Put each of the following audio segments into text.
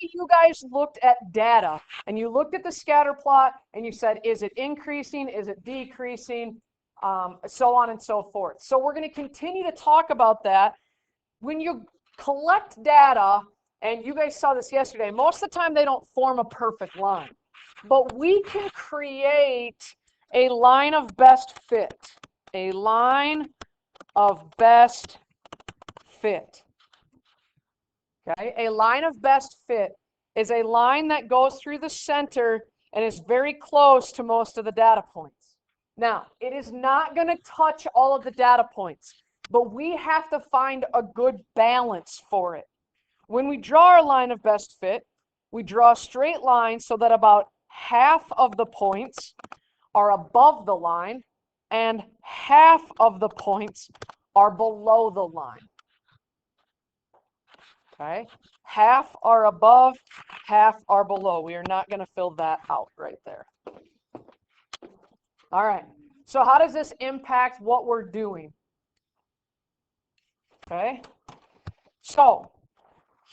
you guys looked at data and you looked at the scatter plot and you said, is it increasing? Is it decreasing? So on and so forth. So we're going to continue to talk about that. When you collect data, and you guys saw this yesterday, most of the time they don't form a perfect line. But we can create a line of best fit. A line of best fit. Okay, a line of best fit is a line that goes through the center and is very close to most of the data points. Now, it is not going to touch all of the data points, but we have to find a good balance for it. When we draw our line of best fit, we draw a straight line so that about half of the points are above the line and half of the points are below the line. Okay, half are above, half are below. We are not going to fill that out right there. All right, so how does this impact what we're doing? Okay, so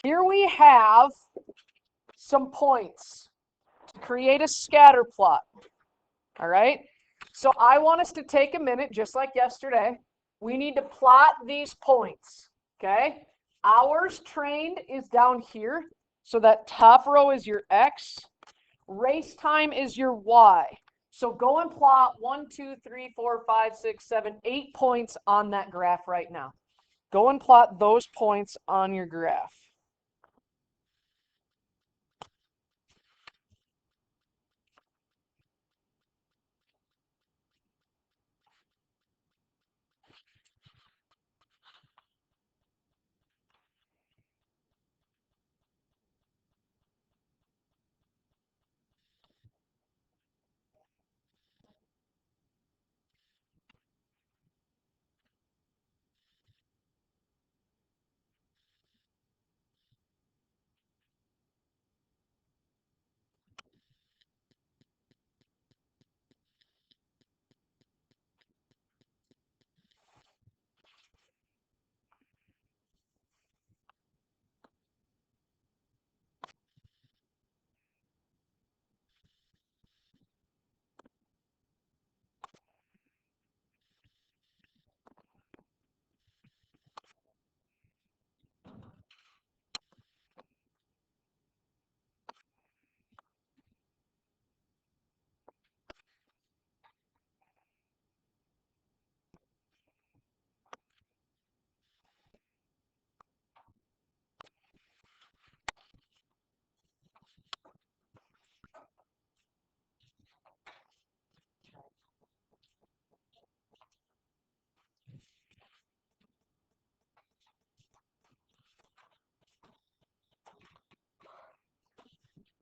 here we have some points to create a scatter plot. All right, so I want us to take a minute, just like yesterday. We need to plot these points. Okay. Hours trained is down here, so that top row is your X. Race time is your Y. So go and plot 1, 2, 3, 4, 5, 6, 7, 8 points on that graph right now. Go and plot those points on your graph.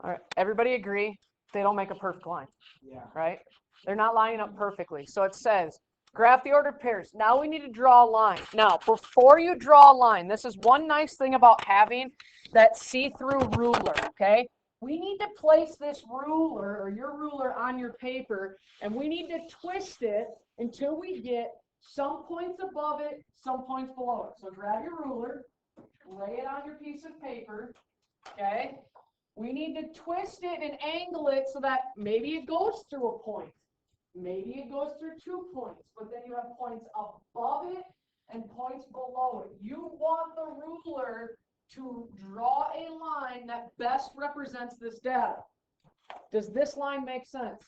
All right, everybody agree they don't make a perfect line? Yeah. Right? They're not lining up perfectly. So it says, graph the ordered pairs. Now we need to draw a line. Now, before you draw a line, this is one nice thing about having that see-through ruler, okay? We need to place this ruler, or your ruler, on your paper, and we need to twist it until we get some points above it, some points below it. So grab your ruler, lay it on your piece of paper, okay? We need to twist it and angle it so that maybe it goes through a point. Maybe it goes through 2 points, but then you have points above it and points below it. You want the ruler to draw a line that best represents this data. Does this line make sense?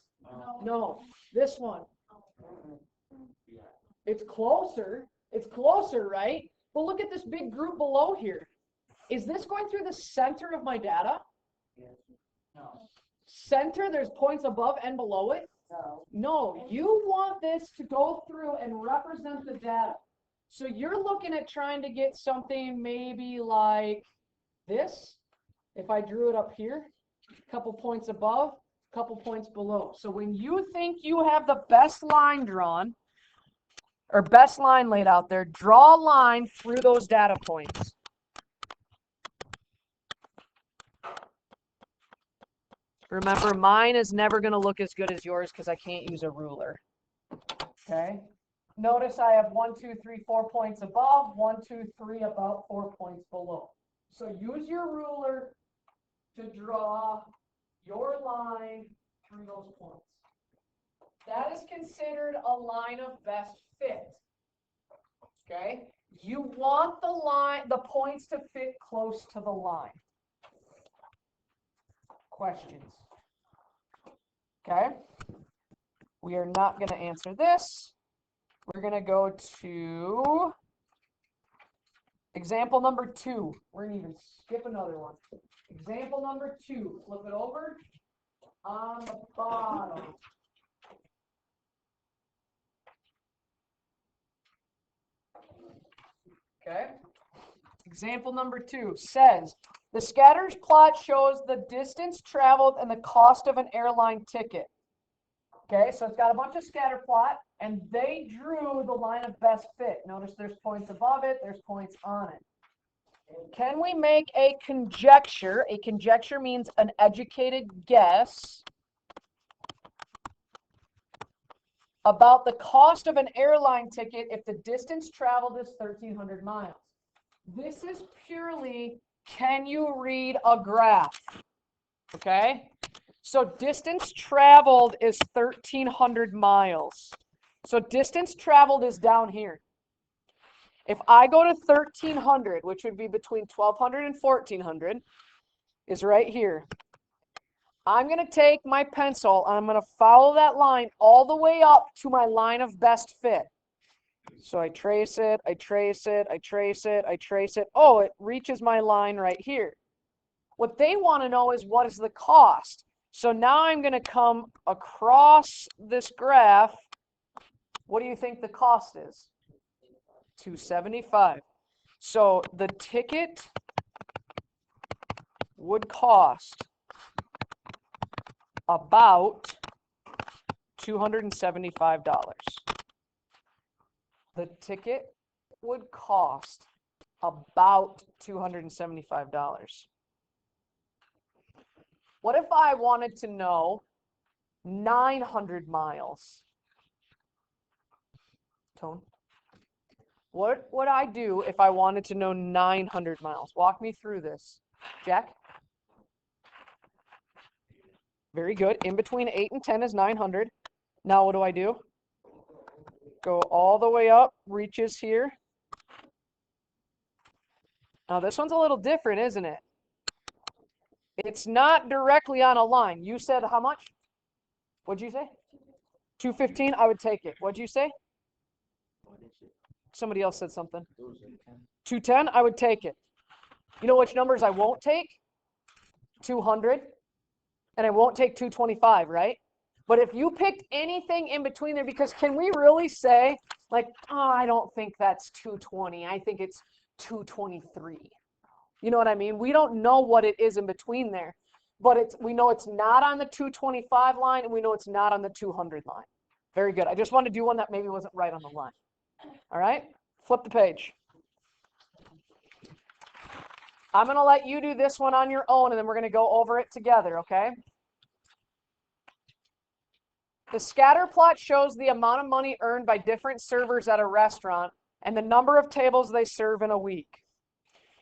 No. This one. It's closer. It's closer, right? But look at this big group below here. Is this going through the center of my data? No. Center, there's points above and below it? No, you want this to go through and represent the data. So you're looking at trying to get something maybe like this. If I drew it up here, a couple points above, a couple points below. So when you think you have the best line drawn, or best line laid out there, draw a line through those data points. Remember, mine is never going to look as good as yours because I can't use a ruler. Okay? Notice I have 1, 2, 3, 4 points above, 1, 2, 3, about 4 points below. So use your ruler, to draw your line through those points. That is considered a line of best fit. Okay? You want the points to fit close to the line. Questions? Okay? We are not going to answer this. We're going to go to example number 2. We're going to even skip another one. Example number 2. Flip it over. On the bottom. Okay. Example number 2 says, the scatters plot shows the distance traveled and the cost of an airline ticket. Okay, so it's got a bunch of scatter plot, and they drew the line of best fit. Notice there's points above it, there's points on it. Can we make a conjecture? A conjecture means an educated guess about the cost of an airline ticket if the distance traveled is 1,300 miles. This is purely, can you read a graph? Okay? So distance traveled is 1,300 miles. So distance traveled is down here. If I go to 1,300, which would be between 1,200 and 1,400, is right here. I'm going to take my pencil and I'm going to follow that line all the way up to my line of best fit. So I trace it, I trace it, I trace it, I trace it. Oh, it reaches my line right here. What they want to know is what is the cost. So now I'm going to come across this graph. What do you think the cost is? $275. So the ticket would cost about $275. The ticket would cost about $275. What if I wanted to know 900 miles? Tone? What would I do if I wanted to know 900 miles? Walk me through this. Jack? Very good. In between 8 and 10 is 900. Now what do I do? Go all the way up, reaches here. Now this one's a little different, isn't it? It's not directly on a line. You said how much? What'd you say? 215? I would take it. What'd you say? Somebody else said something. 210? I would take it. You know which numbers I won't take? 200. And I won't take 225, right? But if you picked anything in between there, because can we really say, like, oh, I don't think that's 220. I think it's 223. You know what I mean? We don't know what it is in between there. But we know it's not on the 225 line, and we know it's not on the 200 line. Very good. I just wanted to do one that maybe wasn't right on the line. All right? Flip the page. I'm going to let you do this one on your own, and then we're going to go over it together, okay? The scatter plot shows the amount of money earned by different servers at a restaurant and the number of tables they serve in a week.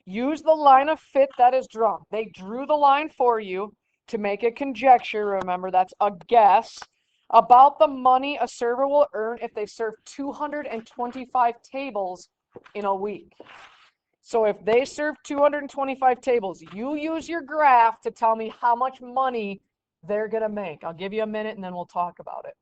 Use the line of fit that is drawn. They drew the line for you to make a conjecture. Remember, that's a guess about the money a server will earn if they serve 225 tables in a week. So if they serve 225 tables, you use your graph to tell me how much money they're going to make. I'll give you a minute and then we'll talk about it.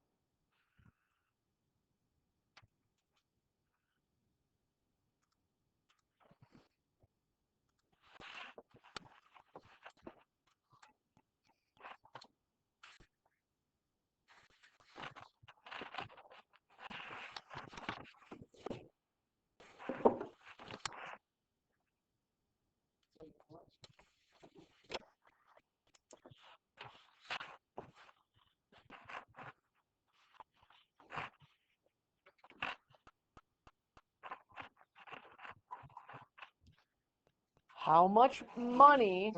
How much money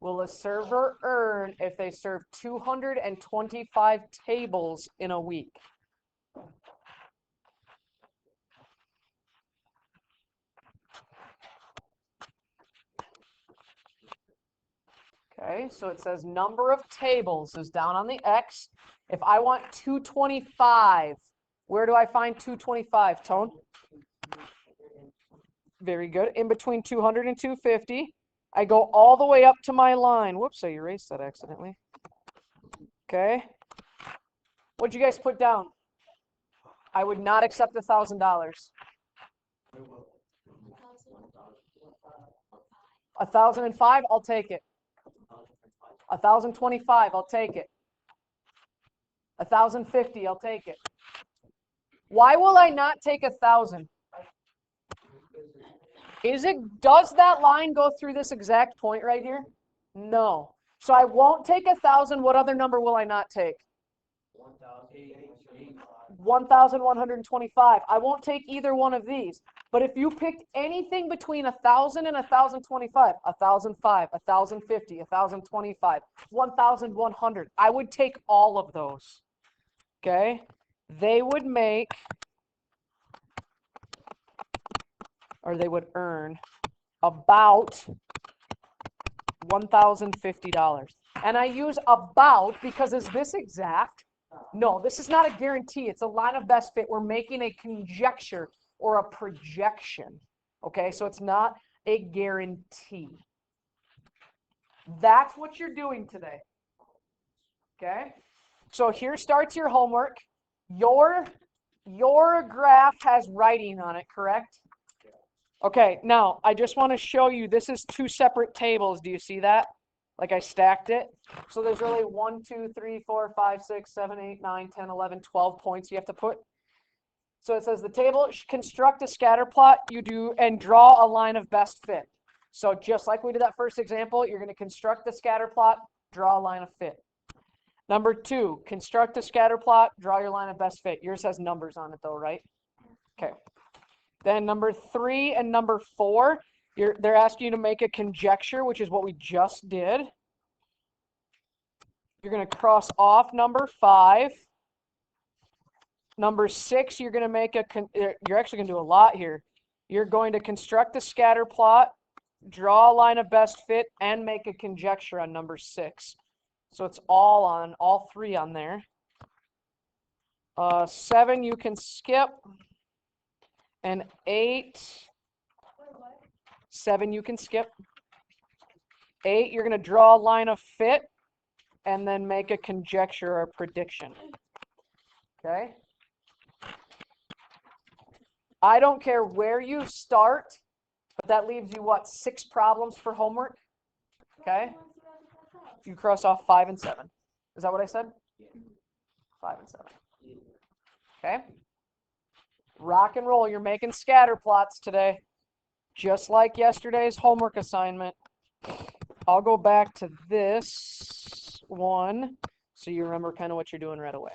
will a server earn if they serve 225 tables in a week? Okay, so it says number of tables is down on the X. If I want 225, where do I find 225, Tone? Very good. In between 200 and 250. I go all the way up to my line. Whoops, I erased that accidentally. Okay. What'd you guys put down? I would not accept $1,000. 1,005, I'll take it. 1,025, I'll take it. 1,050, I'll take it. Why will I not take 1,000? Does that line go through this exact point right here? No. So I won't take 1,000. What other number will I not take? 1,125. I won't take either one of these. But if you picked anything between 1,000 and 1,025, 1,005, 1,050, 1,025, 1,100, I would take all of those. Okay? They would make, or they would earn about $1,050. And I use about because is this exact? No, this is not a guarantee. It's a line of best fit. We're making a conjecture or a projection. Okay, so it's not a guarantee. That's what you're doing today. Okay, so here starts your homework. Your graph has writing on it, correct? Okay, now I just want to show you, this is two separate tables. Do you see that? Like I stacked it. So there's really 1, 2, 3, 4, 5, 6, 7, 8, 9, 10, 11, 12 points you have to put. So it says the table, construct a scatter plot, you do, and draw a line of best fit. So just like we did that first example, you're going to construct the scatter plot, draw a line of fit. Number 2, construct a scatter plot, draw your line of best fit. Yours has numbers on it though, right? Okay. Then number 3 and number 4, they're asking you to make a conjecture, which is what we just did. You're going to cross off number 5. Number 6, you're going to make you're actually going to do a lot here. You're going to construct a scatter plot, draw a line of best fit, and make a conjecture on number 6. So it's all 3 on there. 7, you can skip. And 8, 7, you can skip. 8, you're going to draw a line of fit and then make a conjecture or a prediction. Okay? I don't care where you start, but that leaves you, what, 6 problems for homework? Okay? You cross off 5 and 7. Is that what I said? 5 and 7. Okay? Rock and roll. You're making scatter plots today, just like yesterday's homework assignment. I'll go back to this one so you remember kind of what you're doing right away.